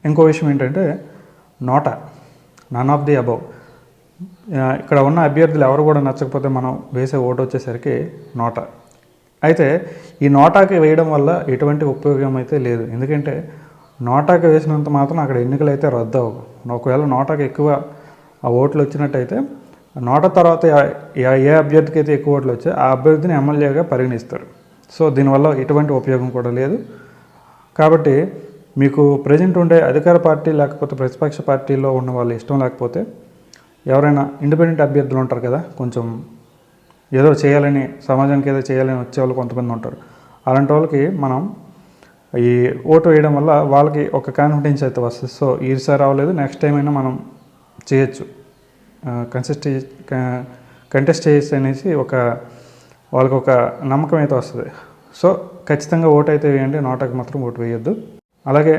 ఇంకో విషయం ఏంటంటే నోటా, నన్ ఆఫ్ ది అబౌవ్. ఇక్కడ ఉన్న అభ్యర్థులు ఎవరు కూడా నచ్చకపోతే మనం వేసే ఓటు వచ్చేసరికి నోటా. అయితే ఈ నోటాకి వేయడం వల్ల ఎటువంటి ఉపయోగం అయితే లేదు. ఎందుకంటే నోటాకి వేసినంత మాత్రం అక్కడ ఎన్నికలు అయితే రద్దు అవ్వవు. ఒకవేళ నోటాకి ఎక్కువ ఆ ఓట్లు వచ్చినట్టయితే నోటా తర్వాత ఏ అభ్యర్థికి అయితే ఎక్కువ ఓట్లు వచ్చాయో ఆ అభ్యర్థిని ఎమ్మెల్యేగా పరిగణిస్తారు. సో దీనివల్ల ఎటువంటి ఉపయోగం కూడా లేదు. కాబట్టి మీకు ప్రజెంట్ ఉండే అధికార పార్టీ లేకపోతే ప్రతిపక్ష పార్టీలో ఉన్న వాళ్ళు ఇష్టం లేకపోతే ఎవరైనా ఇండిపెండెంట్ అభ్యర్థులు ఉంటారు కదా, కొంచెం ఏదో చేయాలని, సమాజానికి ఏదో చేయాలని వచ్చేవాళ్ళు కొంతమంది ఉంటారు. అలాంటి వాళ్ళకి మనం ఈ ఓటు వేయడం వల్ల వాళ్ళకి ఒక కాన్ఫిడెన్స్ అయితే వస్తుంది. సో ఈసారి రావలేదు, నెక్స్ట్ టైం అయినా మనం చేయొచ్చు, కంటెస్ట్ చేయొచ్చు అనేసి వాళ్ళకి ఒక నమ్మకం అయితే వస్తుంది. సో ఖచ్చితంగా ఓటు అయితే వేయండి, నోటాకి మాత్రం ఓటు వేయొద్దు. అలాగే